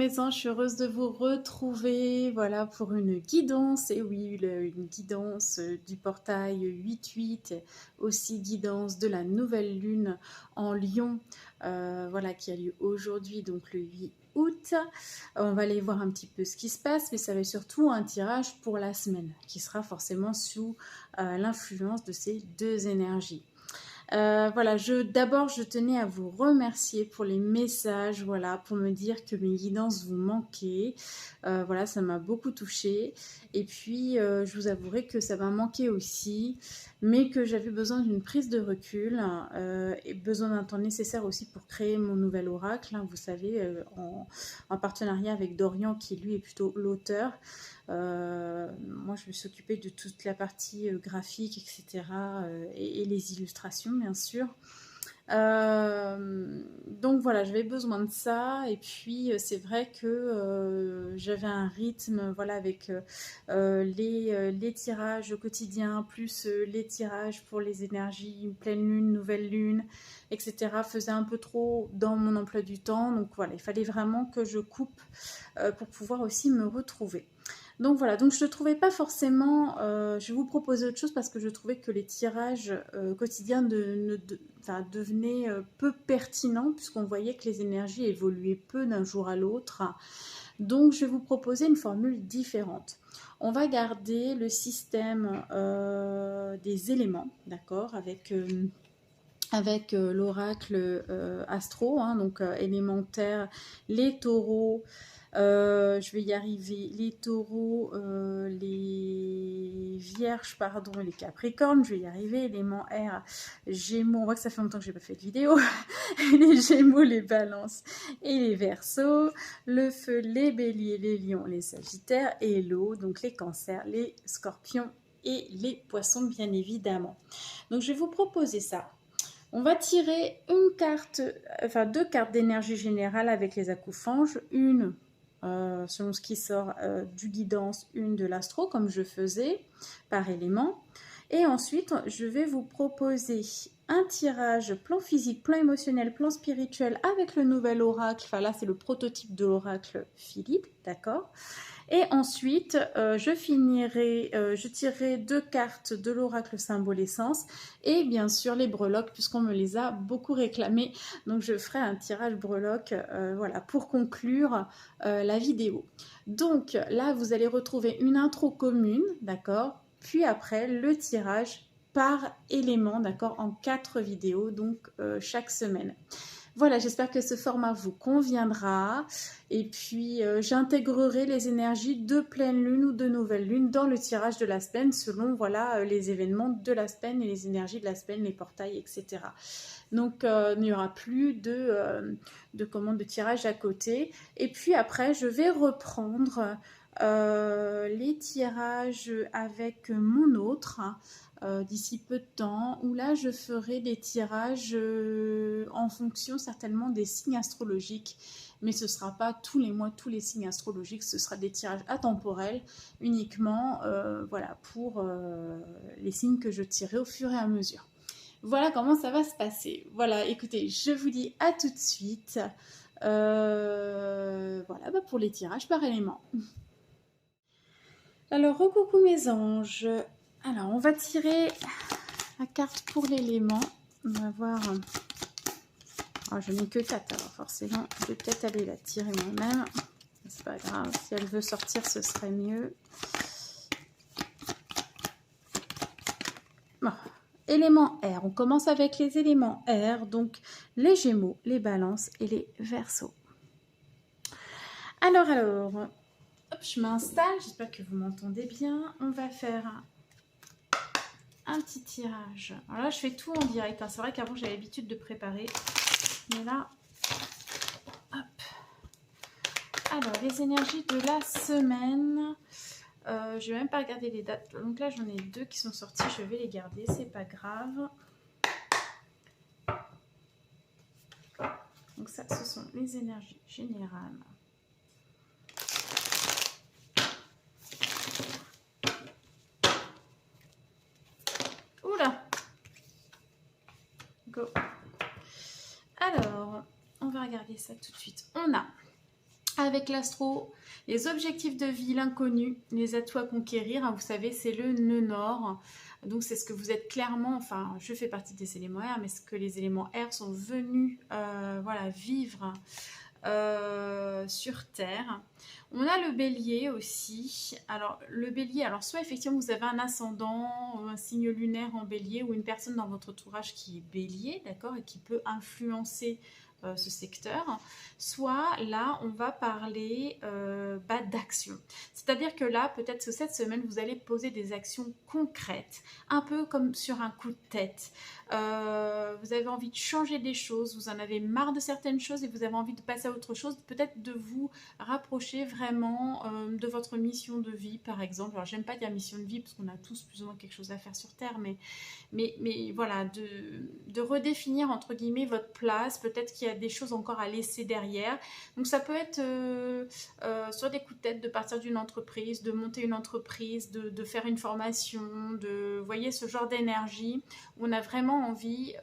mes anges, je suis heureuse de vous retrouver, voilà, pour une guidance, et oui, une guidance du portail 8-8, aussi guidance de la nouvelle lune en Lion, voilà, qui a lieu aujourd'hui, donc le 8 août. On va aller voir un petit peu ce qui se passe, mais ça va être surtout un tirage pour la semaine, qui sera forcément sous l'influence de ces deux énergies. Voilà, d'abord, je tenais à vous remercier pour les messages, voilà, pour me dire que mes guidances vous manquaient. Voilà, ça m'a beaucoup touchée. Et puis, je vous avouerai que ça m'a manqué aussi, mais que j'avais besoin d'une prise de recul et besoin d'un temps nécessaire aussi pour créer mon nouvel oracle, hein, vous savez, en partenariat avec Dorian, qui lui est plutôt l'auteur. Moi, je me suis occupée de toute la partie graphique, etc. Et les illustrations, bien sûr. Donc voilà, j'avais besoin de ça. Et puis, c'est vrai que j'avais un rythme, voilà, avec les tirages au quotidien, plus les tirages pour les énergies, pleine lune, nouvelle lune, etc. faisait un peu trop dans mon emploi du temps. Donc voilà, il fallait vraiment que je coupe pour pouvoir aussi me retrouver. Donc voilà, donc je ne trouvais pas forcément, je vais vous proposer autre chose parce que je trouvais que les tirages quotidiens devenaient peu pertinents puisqu'on voyait que les énergies évoluaient peu d'un jour à l'autre. Donc je vais vous proposer une formule différente. On va garder le système des éléments, d'accord, avec l'oracle astro, hein, donc élémentaire, les taureaux, je vais y arriver, les taureaux, les vierges, pardon, les capricornes, je vais y arriver, élément air, gémeaux, on voit que ça fait longtemps que j'ai pas fait de vidéo, les gémeaux, les balances et les verseaux, le feu, les béliers, les lions, les sagittaires, et l'eau, donc les cancers, les scorpions et les poissons, bien évidemment. Donc je vais vous proposer ça. On va tirer deux cartes d'énergie générale avec les accouphanges, une selon ce qui sort du guidance, une de l'astro, comme je faisais par élément. Et ensuite, je vais vous proposer un tirage plan physique, plan émotionnel, plan spirituel avec le nouvel oracle. Enfin là, c'est le prototype de l'oracle Philippe, d'accord ? Et ensuite, je tirerai 2 cartes de l'oracle symbole essence et bien sûr les breloques puisqu'on me les a beaucoup réclamées. Donc je ferai un tirage breloque voilà, pour conclure la vidéo. Donc là, vous allez retrouver une intro commune, d'accord ? Puis après, le tirage par élément, d'accord ? En 4 vidéos, donc chaque semaine. Voilà, j'espère que ce format vous conviendra. Et puis, j'intégrerai les énergies de pleine lune ou de nouvelle lune dans le tirage de la semaine selon voilà, les événements de la semaine et les énergies de la semaine, les portails, etc. Donc, il n'y aura plus de tirage à côté. Et puis après, je vais reprendre les tirages avec mon autre d'ici peu de temps, où là je ferai des tirages en fonction certainement des signes astrologiques, mais ce ne sera pas tous les mois, tous les signes astrologiques, ce sera des tirages atemporels uniquement voilà, pour les signes que je tirerai au fur et à mesure. Voilà comment ça va se passer. Voilà, écoutez, je vous dis à tout de suite. Voilà, pour les tirages par élément. Alors, recoucou mes anges. Alors, on va tirer la carte pour l'élément. On va voir. Oh, je n'ai que 4, alors forcément, je vais peut-être aller la tirer moi-même. C'est pas grave, si elle veut sortir, ce serait mieux. Bon. Élément air, on commence avec les éléments air, donc les gémeaux, les balances et les verseaux. Alors, hop, je m'installe, j'espère que vous m'entendez bien. On va faire un petit tirage. Alors là, je fais tout en direct, hein. C'est vrai qu'avant, j'avais l'habitude de préparer. Mais là, hop. Alors, les énergies de la semaine. Je vais même pas regarder les dates. Donc là, j'en ai 2 qui sont sortis. Je vais les garder, c'est pas grave. Donc ça, ce sont les énergies générales. Oula! Go! Alors, on va regarder ça tout de suite. On a... Avec l'astro, les objectifs de vie, l'inconnu, les atouts à conquérir, hein, vous savez, c'est le nœud nord. Donc c'est ce que vous êtes clairement, enfin je fais partie des éléments air, mais ce que les éléments air sont venus voilà, vivre sur Terre. On a le bélier aussi. Alors le bélier, alors soit effectivement vous avez un ascendant, un signe lunaire en bélier ou une personne dans votre entourage qui est bélier, d'accord, et qui peut influencer ce secteur, soit là on va parler d'action. C'est-à-dire que là, peut-être que cette semaine, vous allez poser des actions concrètes, un peu comme sur un coup de tête. Vous avez envie de changer des choses, vous en avez marre de certaines choses et vous avez envie de passer à autre chose, peut-être de vous rapprocher vraiment de votre mission de vie, par exemple. Alors, j'aime pas dire mission de vie parce qu'on a tous plus ou moins quelque chose à faire sur Terre, mais voilà, de redéfinir entre guillemets votre place. Peut-être qu'il y a des choses encore à laisser derrière. Donc ça peut être sur des coups de tête de partir d'une entreprise, de monter une entreprise, de faire une formation, vous voyez, ce genre d'énergie où on a vraiment envie,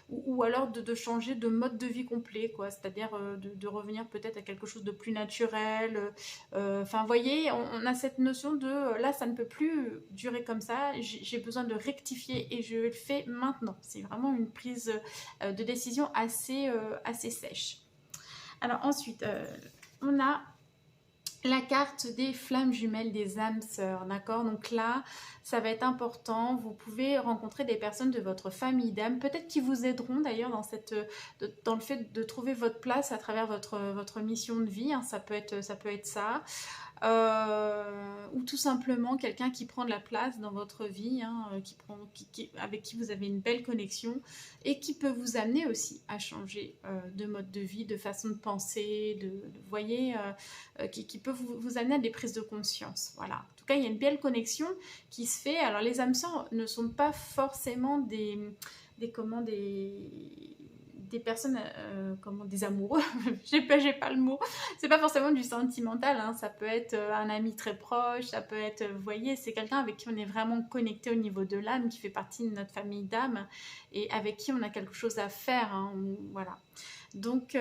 ou alors de changer de mode de vie complet, quoi. C'est-à-dire de revenir peut-être à quelque chose de plus naturel. Enfin, vous voyez, on a cette notion de là, ça ne peut plus durer comme ça. J'ai besoin de rectifier et je le fais maintenant. C'est vraiment une prise de décision assez sèche. Alors ensuite, on a la carte des flammes jumelles, des âmes sœurs, d'accord? Donc là, ça va être important. Vous pouvez rencontrer des personnes de votre famille d'âmes, peut-être qui vous aideront d'ailleurs dans le fait de trouver votre place à travers votre mission de vie, hein. Ça peut être ça. Ou tout simplement quelqu'un qui prend de la place dans votre vie, hein, avec qui vous avez une belle connexion et qui peut vous amener aussi à changer de mode de vie, de façon de penser, vous voyez, qui peut vous amener à des prises de conscience. Voilà. En tout cas, il y a une belle connexion qui se fait. Alors, les âmes sœurs ne sont pas forcément des personnes, des amoureux, j'ai pas le mot, c'est pas forcément du sentimental, hein. Ça peut être un ami très proche, ça peut être, vous voyez, c'est quelqu'un avec qui on est vraiment connecté au niveau de l'âme, qui fait partie de notre famille d'âme et avec qui on a quelque chose à faire, hein, voilà. Donc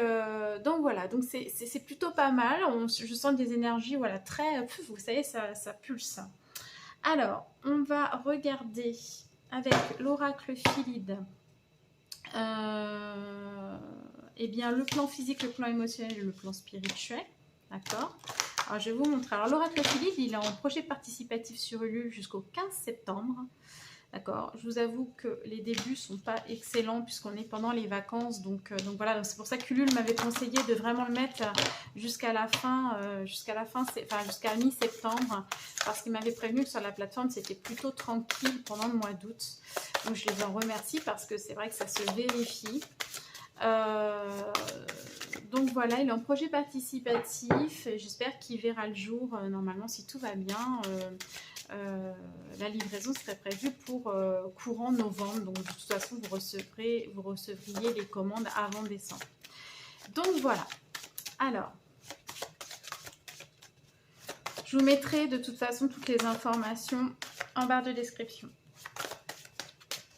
voilà, donc c'est plutôt pas mal, je sens des énergies, voilà, très, vous savez, ça pulse. Alors, on va regarder avec l'oracle Philide. Eh bien, le plan physique, le plan émotionnel et le plan spirituel. D'accord? Alors, je vais vous montrer. Alors, l'oracle Philide, il est en projet participatif sur Ulule jusqu'au 15 septembre. D'accord? Je vous avoue que les débuts ne sont pas excellents puisqu'on est pendant les vacances. Donc voilà, c'est pour ça qu'Ulule m'avait conseillé de vraiment le mettre jusqu'à la fin, jusqu'à mi-septembre. Parce qu'il m'avait prévenu que sur la plateforme, c'était plutôt tranquille pendant le mois d'août. Donc je les en remercie parce que c'est vrai que ça se vérifie. Donc voilà, il est en projet participatif. J'espère qu'il verra le jour. Normalement, si tout va bien, la livraison serait prévue pour courant novembre. Donc de toute façon, vous recevriez les commandes avant décembre. Donc voilà. Alors, je vous mettrai de toute façon toutes les informations en barre de description.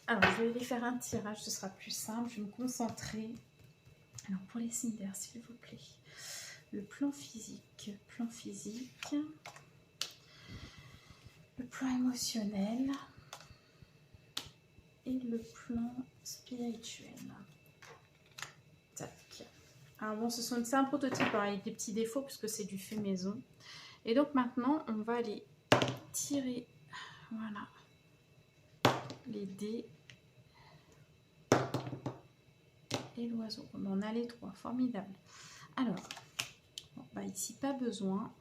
Alors, je vais aller faire un tirage, ce sera plus simple. Je vais me concentrer. Alors, pour les signes d'air, s'il vous plaît. Le plan physique. Le plan émotionnel. Et le plan spirituel. Tac. Alors bon, c'est un prototype avec des petits défauts puisque c'est du fait maison. Et donc maintenant, on va aller tirer, voilà, les dés. Et l'oiseau. On a les trois, formidable. Alors, bon, ici pas besoin,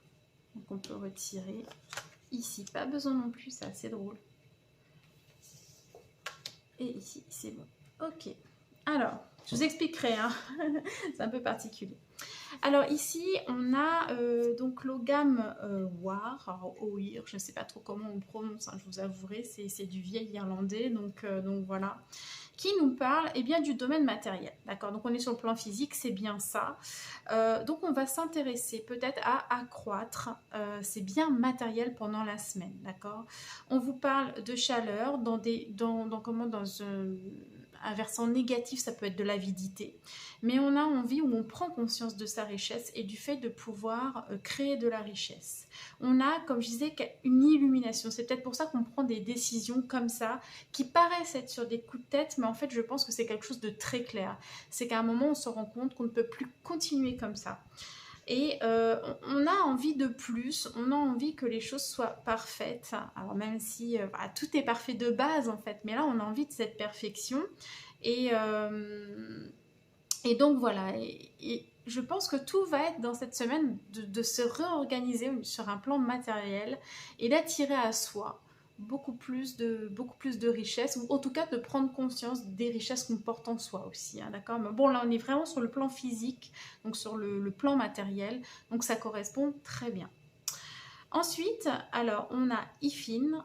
donc on peut retirer. Ici pas besoin non plus, c'est assez drôle. Et ici c'est bon. Ok. Alors, je vous expliquerai, hein. C'est un peu particulier. Alors ici, on a donc l'Ogam War, Oir, je ne sais pas trop comment on prononce, hein, je vous avouerai, c'est du vieil irlandais, donc voilà, qui nous parle bien du domaine matériel, d'accord? Donc on est sur le plan physique, c'est bien ça. Donc on va s'intéresser peut-être à accroître ces biens matériels pendant la semaine, d'accord? On vous parle de chaleur dans un versant négatif, ça peut être de l'avidité. Mais on a envie, ou on prend conscience de sa richesse et du fait de pouvoir créer de la richesse. On a, comme je disais, une illumination. C'est peut-être pour ça qu'on prend des décisions comme ça, qui paraissent être sur des coups de tête, mais en fait, je pense que c'est quelque chose de très clair. C'est qu'à un moment, on se rend compte qu'on ne peut plus continuer comme ça. Et on a envie de plus, on a envie que les choses soient parfaites. Alors même si tout est parfait de base en fait, mais là on a envie de cette perfection. Et, et donc voilà, et je pense que tout va être dans cette semaine de se réorganiser sur un plan matériel et d'attirer à soi beaucoup plus de richesses, ou en tout cas de prendre conscience des richesses qu'on porte en soi aussi, hein, d'accord. Mais bon, là on est vraiment sur le plan physique, donc sur le plan matériel, donc ça correspond très bien. Ensuite, alors on a Ifin,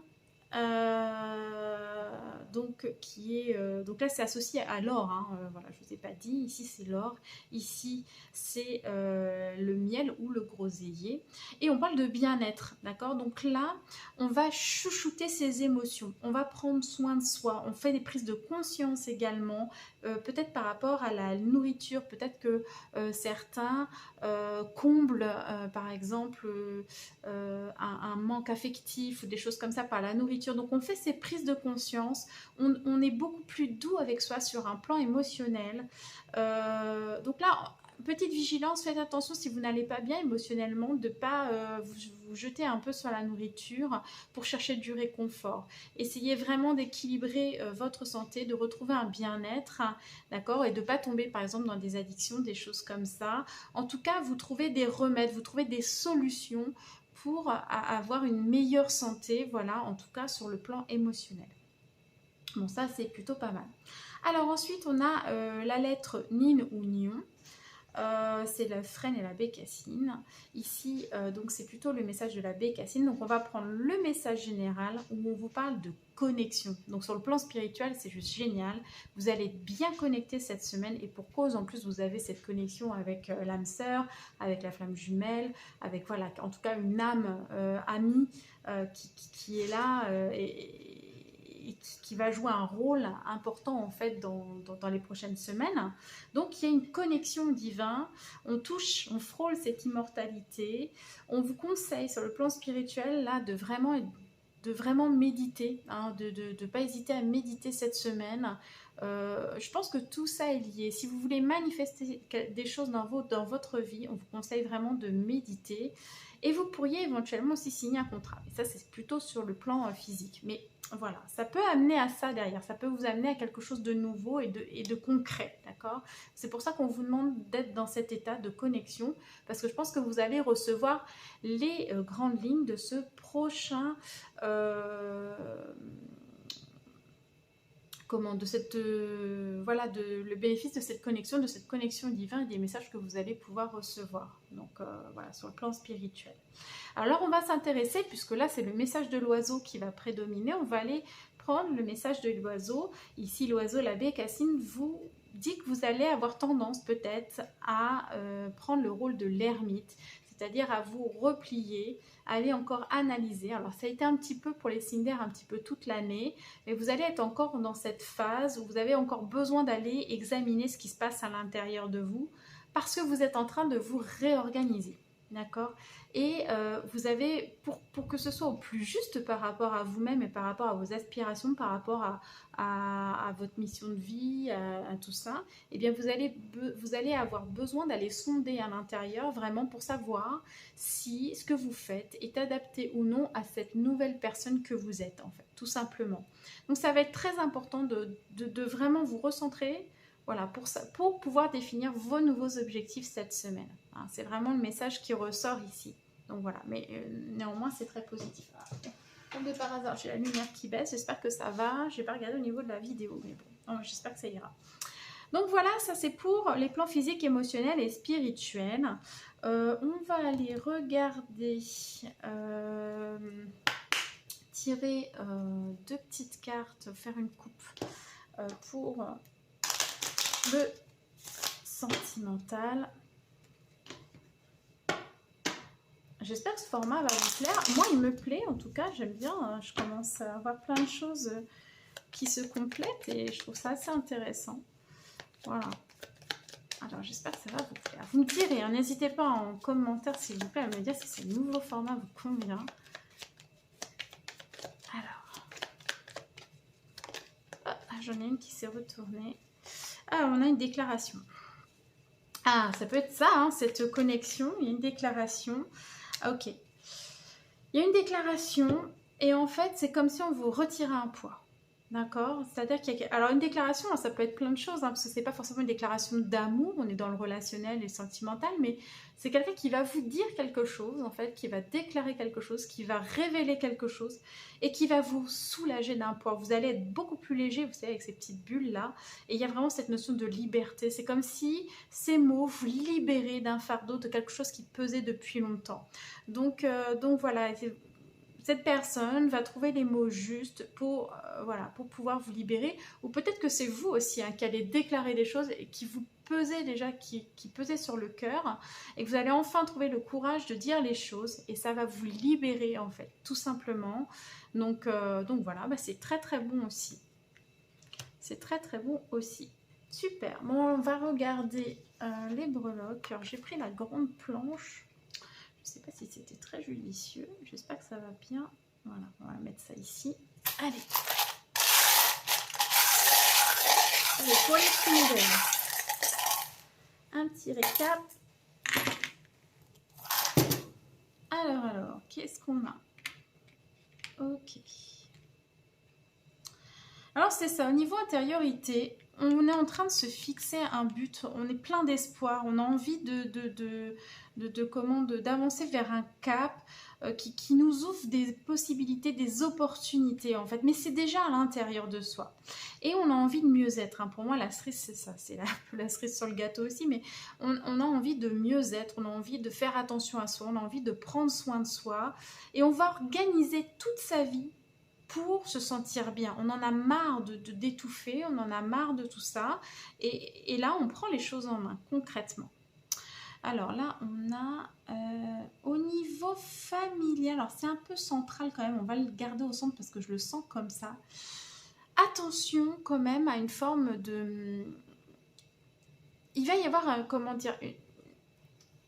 donc qui est donc là c'est associé à l'or, hein, voilà, je vous ai pas dit, ici c'est l'or, ici c'est le miel ou le groseillier, et on parle de bien-être, d'accord. Donc là on va chouchouter ses émotions, on va prendre soin de soi, on fait des prises de conscience également, peut-être par rapport à la nourriture, peut-être que certains comblent par exemple un manque affectif ou des choses comme ça par la nourriture. Donc on fait ces prises de conscience, on est beaucoup plus doux avec soi sur un plan émotionnel. Donc là, petite vigilance, faites attention si vous n'allez pas bien émotionnellement, de ne pas vous jeter un peu sur la nourriture pour chercher du réconfort. Essayez vraiment d'équilibrer votre santé, de retrouver un bien-être, d'accord, et de ne pas tomber par exemple dans des addictions, des choses comme ça. En tout cas, vous trouvez des remèdes, vous trouvez des solutions pour avoir une meilleure santé, voilà, en tout cas sur le plan émotionnel. Bon, ça c'est plutôt pas mal. Alors ensuite, on a la lettre Nin ou Nion. C'est la frêne et la bécassine. Ici, donc c'est plutôt le message de la bécassine. Donc on va prendre le message général où on vous parle de connexion. Donc sur le plan spirituel, c'est juste génial. Vous allez être bien connecté cette semaine, et pour cause, en plus vous avez cette connexion avec l'âme sœur, avec la flamme jumelle, avec voilà, en tout cas une âme amie qui est là et qui va jouer un rôle important en fait dans les prochaines semaines. Donc il y a une connexion divine, on touche, on frôle cette immortalité. On vous conseille sur le plan spirituel là de vraiment méditer, hein, de ne pas hésiter à méditer cette semaine. Je pense que tout ça est lié. Si vous voulez manifester des choses dans votre vie, on vous conseille vraiment de méditer. Et vous pourriez éventuellement aussi signer un contrat. Et ça, c'est plutôt sur le plan physique. Mais voilà, ça peut amener à ça derrière. Ça peut vous amener à quelque chose de nouveau et de concret, d'accord. C'est pour ça qu'on vous demande d'être dans cet état de connexion, parce que je pense que vous allez recevoir les grandes lignes de ce prochain... de cette voilà, le bénéfice de cette connexion divine et des messages que vous allez pouvoir recevoir. Donc voilà, sur le plan spirituel. Alors on va s'intéresser, puisque là c'est le message de l'oiseau qui va prédominer, on va aller prendre le message de l'oiseau. Ici l'oiseau, la bécassine, vous dit que vous allez avoir tendance peut-être à prendre le rôle de l'ermite, c'est-à-dire à vous replier, à aller encore analyser. Alors ça a été un petit peu pour les signes d'air un petit peu toute l'année, mais vous allez être encore dans cette phase où vous avez encore besoin d'aller examiner ce qui se passe à l'intérieur de vous, parce que vous êtes en train de vous réorganiser. D'accord. Et vous avez, pour que ce soit au plus juste par rapport à vous-même et par rapport à vos aspirations, par rapport à votre mission de vie, à tout ça, eh bien vous allez avoir besoin d'aller sonder à l'intérieur vraiment pour savoir si ce que vous faites est adapté ou non à cette nouvelle personne que vous êtes, en fait, tout simplement. Donc ça va être très important de vraiment vous recentrer, voilà, pour pouvoir définir vos nouveaux objectifs cette semaine. Hein, c'est vraiment le message qui ressort ici. Donc voilà, mais néanmoins c'est très positif. Comme de par hasard, j'ai la lumière qui baisse, j'espère que ça va. Je n'ai pas regardé au niveau de la vidéo, mais bon, j'espère que ça ira. Donc voilà, ça c'est pour les plans physiques, émotionnels et spirituels. On va aller regarder, tirer deux petites cartes, faire une coupe pour le sentimental. J'espère que ce format va vous plaire. Moi, il me plaît, en tout cas, j'aime bien. Je commence à avoir plein de choses qui se complètent et je trouve ça assez intéressant. Voilà. Alors, j'espère que ça va vous plaire. Vous me direz, hein, n'hésitez pas en commentaire, s'il vous plaît, à me dire si ce nouveau format vous convient. Alors, j'en ai une qui s'est retournée. Ah, on a une déclaration. Ah, ça peut être ça, hein, cette connexion. Il y a une déclaration. Ok. Il y a une déclaration et en fait, c'est comme si on vous retirait un poids. D'accord? C'est-à-dire qu'il y a... Alors, une déclaration, ça peut être plein de choses, hein, parce que ce n'est pas forcément une déclaration d'amour, on est dans le relationnel et le sentimental, mais c'est quelqu'un qui va vous dire quelque chose, en fait, qui va déclarer quelque chose, qui va révéler quelque chose, et qui va vous soulager d'un poids. Vous allez être beaucoup plus léger, vous savez, avec ces petites bulles-là, et il y a vraiment cette notion de liberté. C'est comme si ces mots vous libéraient d'un fardeau, de quelque chose qui pesait depuis longtemps. Donc voilà... Cette personne va trouver les mots justes pour, voilà, pour pouvoir vous libérer. Ou peut-être que c'est vous aussi hein, qui allez déclarer des choses et qui vous pesaient déjà, qui pesaient sur le cœur. Et que vous allez enfin trouver le courage de dire les choses. Et ça va vous libérer en fait, tout simplement. Donc voilà, bah, c'est très très bon aussi. C'est très très bon aussi. Super. Bon, on va regarder les breloques. Alors j'ai pris la grande planche. Je ne sais pas si c'était très judicieux. J'espère que ça va bien. Voilà, on va mettre ça ici. Allez. Allez, pour les secondaires. Un petit récap. Alors, qu'est-ce qu'on a? Ok. Alors, c'est ça. Au niveau intériorité, on est en train de se fixer un but. On est plein d'espoir. On a envie d'avancer vers un cap qui nous ouvre des possibilités, des opportunités en fait. Mais c'est déjà à l'intérieur de soi. Et on a envie de mieux être. Hein. Pour moi, la cerise, c'est ça. C'est un peu la cerise sur le gâteau aussi. Mais on a envie de mieux être. On a envie de faire attention à soi. On a envie de prendre soin de soi. Et on va organiser toute sa vie pour se sentir bien. On en a marre d'étouffer, on en a marre de tout ça. Et là, on prend les choses en main, concrètement. Alors là, on a au niveau familial, alors c'est un peu central quand même, on va le garder au centre parce que je le sens comme ça. Attention quand même à une forme de... Il va y avoir, comment dire,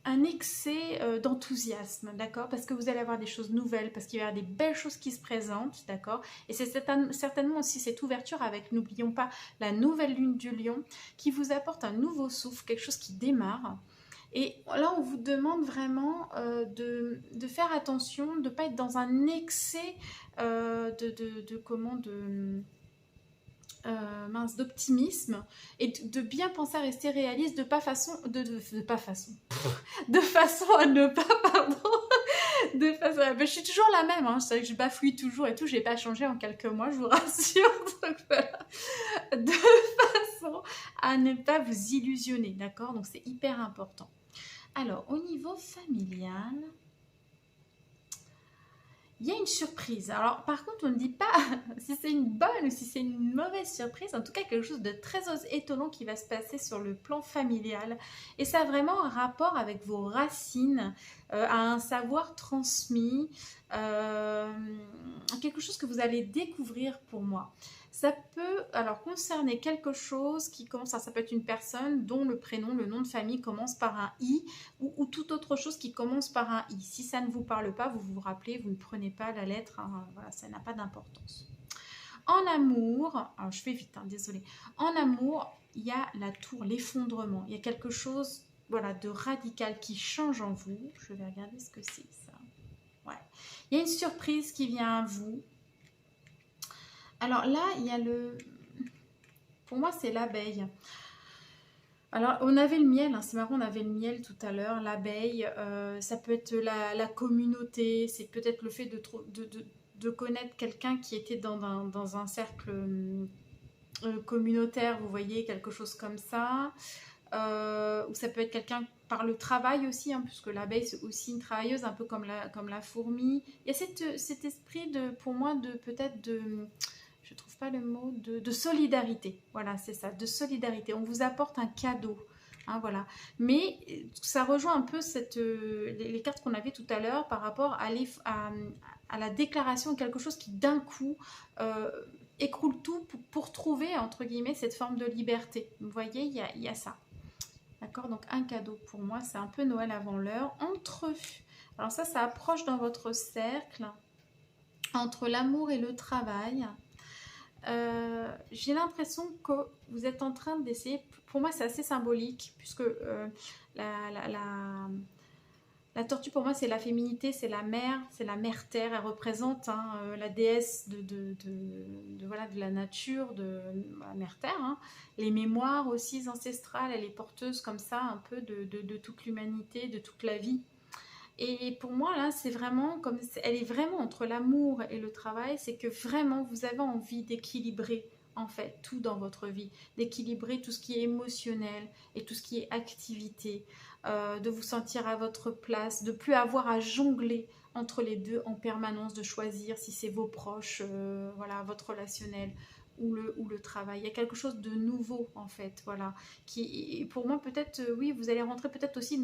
un excès d'enthousiasme, d'accord? Parce que vous allez avoir des choses nouvelles, parce qu'il va y avoir des belles choses qui se présentent, d'accord? Et c'est certainement aussi cette ouverture avec, n'oublions pas, la nouvelle lune du lion, qui vous apporte un nouveau souffle, quelque chose qui démarre. Et là, on vous demande vraiment de faire attention, de ne pas être dans un excès d'optimisme et de bien penser à rester réaliste de façon à ne pas, pardon, de façon à... Ben, je suis toujours la même, hein, c'est vrai que je bafouille toujours et tout, j'ai pas changé en quelques mois, je vous rassure, donc voilà. De façon à ne pas vous illusionner, d'accord? Donc c'est hyper important. Alors, au niveau familial, il y a une surprise. Alors, par contre, on ne dit pas si c'est une bonne ou si c'est une mauvaise surprise. En tout cas, quelque chose de très étonnant qui va se passer sur le plan familial. Et ça a vraiment un rapport avec vos racines, à un savoir transmis, quelque chose que vous allez découvrir pour moi. Ça peut alors concerner quelque chose qui commence, ça peut être une personne dont le prénom, le nom de famille commence par un I ou toute autre chose qui commence par un I. Si ça ne vous parle pas, vous vous rappelez, vous ne prenez pas la lettre, hein, voilà, ça n'a pas d'importance. En amour, alors je fais vite, hein, désolée. En amour, il y a la tour, l'effondrement. Il y a quelque chose voilà, de radical qui change en vous. Je vais regarder ce que c'est ça. Ouais. Il y a une surprise qui vient à vous. Alors là, il y a le... Pour moi, c'est l'abeille. Alors, on avait le miel, hein, c'est marrant, on avait le miel tout à l'heure, l'abeille, ça peut être la communauté, c'est peut-être le fait de connaître quelqu'un qui était dans un cercle communautaire, vous voyez, quelque chose comme ça. Ou ça peut être quelqu'un par le travail aussi, hein, puisque l'abeille c'est aussi une travailleuse, un peu comme la fourmi. Il y a cet esprit pour moi, peut-être je ne trouve pas le mot, de solidarité. Voilà, c'est ça, de solidarité. On vous apporte un cadeau. Hein, voilà. Mais ça rejoint un peu les cartes qu'on avait tout à l'heure par rapport à la déclaration de quelque chose qui d'un coup écroule tout pour trouver, entre guillemets, cette forme de liberté. Vous voyez, il y a ça. D'accord? Donc un cadeau pour moi, c'est un peu Noël avant l'heure. Entre, alors ça approche dans votre cercle, entre l'amour et le travail. J'ai l'impression que vous êtes en train d'essayer, pour moi c'est assez symbolique, puisque la, la, la, la tortue pour moi c'est la féminité, c'est la mère terre, elle représente la déesse voilà, de la nature, de la mère terre, hein. Les mémoires aussi ancestrales, elle est porteuse comme ça un peu de toute l'humanité, de toute la vie. Et pour moi, là, c'est vraiment comme elle est vraiment entre l'amour et le travail, c'est que vraiment vous avez envie d'équilibrer en fait tout dans votre vie, d'équilibrer tout ce qui est émotionnel et tout ce qui est activité, de vous sentir à votre place, de plus avoir à jongler entre les deux en permanence, de choisir si c'est vos proches, voilà, votre relationnel ou le travail. Il y a quelque chose de nouveau en fait, voilà. Qui, pour moi, peut-être, oui, vous allez rentrer peut-être aussi,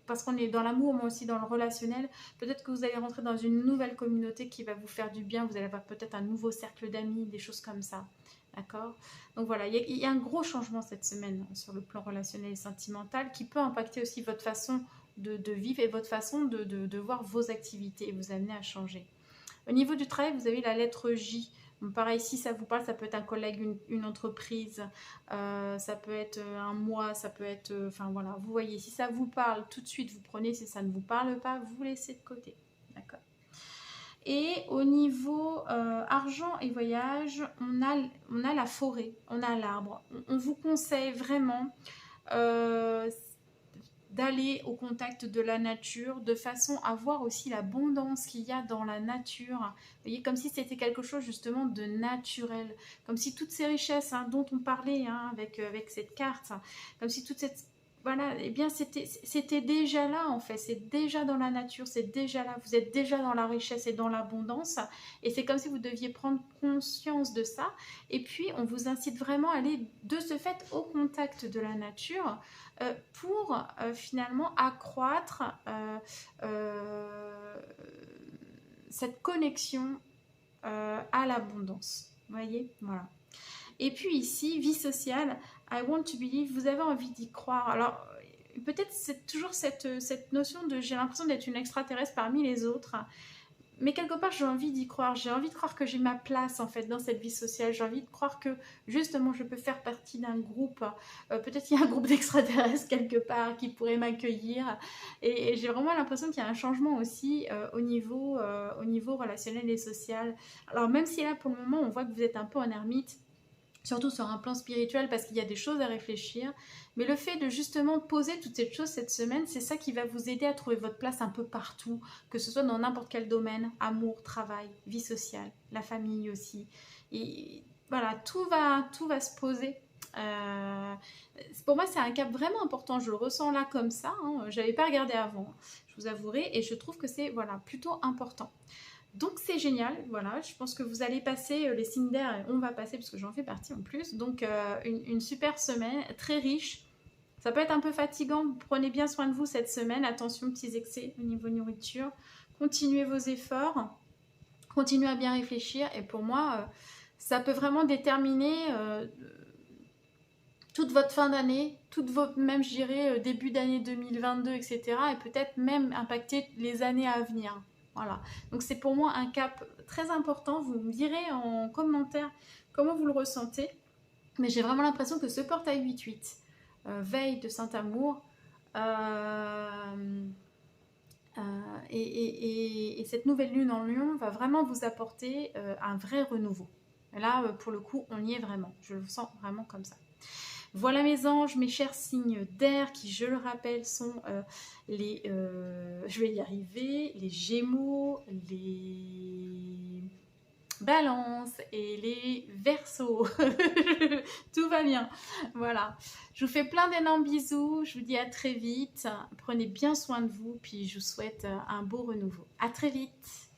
parce qu'on est dans l'amour, moi aussi dans le relationnel, peut-être que vous allez rentrer dans une nouvelle communauté qui va vous faire du bien, vous allez avoir peut-être un nouveau cercle d'amis, des choses comme ça. D'accord? Donc voilà, il y a un gros changement cette semaine sur le plan relationnel et sentimental qui peut impacter aussi votre façon de vivre et votre façon de voir vos activités et vous amener à changer. Au niveau du travail, vous avez la lettre J. Bon, pareil, si ça vous parle, ça peut être un collègue, une entreprise, ça peut être un mois, ça peut être... Enfin voilà, vous voyez, si ça vous parle, tout de suite, vous prenez. Si ça ne vous parle pas, vous laissez de côté. D'accord. Et au niveau argent et voyage, on a la forêt, on a l'arbre. On vous conseille vraiment d'aller au contact de la nature de façon à voir aussi l'abondance qu'il y a dans la nature. Vous voyez, comme si c'était quelque chose justement de naturel, comme si toutes ces richesses dont on parlait avec cette carte, comme si toute cette... Voilà, eh bien c'était déjà là en fait, c'est déjà dans la nature, c'est déjà là, vous êtes déjà dans la richesse et dans l'abondance, et c'est comme si vous deviez prendre conscience de ça, et puis on vous incite vraiment à aller de ce fait au contact de la nature, pour finalement accroître cette connexion à l'abondance. Vous voyez, voilà. Et puis ici, vie sociale, I want to believe, vous avez envie d'y croire. Alors, peut-être c'est toujours cette notion de j'ai l'impression d'être une extraterrestre parmi les autres. Mais quelque part, j'ai envie d'y croire. J'ai envie de croire que j'ai ma place, en fait, dans cette vie sociale. J'ai envie de croire que, justement, je peux faire partie d'un groupe. Peut-être qu'il y a un groupe d'extraterrestres quelque part qui pourrait m'accueillir. Et j'ai vraiment l'impression qu'il y a un changement aussi au niveau relationnel et social. Alors, même si là, pour le moment, on voit que vous êtes un peu en ermite, surtout sur un plan spirituel, parce qu'il y a des choses à réfléchir. Mais le fait de justement poser toutes ces choses cette semaine, c'est ça qui va vous aider à trouver votre place un peu partout, que ce soit dans n'importe quel domaine, amour, travail, vie sociale, la famille aussi. Et voilà, tout va se poser. Pour moi, c'est un cap vraiment important. Je le ressens là comme ça. Je n'avais pas regardé avant, je vous avouerai, et je trouve que c'est voilà, plutôt important. Donc c'est génial, voilà, je pense que vous allez passer les signes d'air, et on va passer parce que j'en fais partie en plus, donc une super semaine, très riche. Ça peut être un peu fatigant, prenez bien soin de vous cette semaine, attention petits excès au niveau nourriture, continuez vos efforts, continuez à bien réfléchir, et pour moi, ça peut vraiment déterminer toute votre fin d'année, même je dirais début d'année 2022, etc. et peut-être même impacter les années à venir. Voilà, donc c'est pour moi un cap très important. Vous me direz en commentaire comment vous le ressentez. Mais j'ai vraiment l'impression que ce portail 8-8, veille de Saint-Amour, et cette nouvelle lune en lion va vraiment vous apporter un vrai renouveau. Et là, pour le coup, on y est vraiment. Je le sens vraiment comme ça. Voilà mes anges, mes chers signes d'air qui, je le rappelle, sont je vais y arriver, les Gémeaux, les Balances et les Verseaux. Tout va bien. Voilà. Je vous fais plein d'énormes bisous. Je vous dis à très vite. Prenez bien soin de vous. Puis je vous souhaite un beau renouveau. À très vite.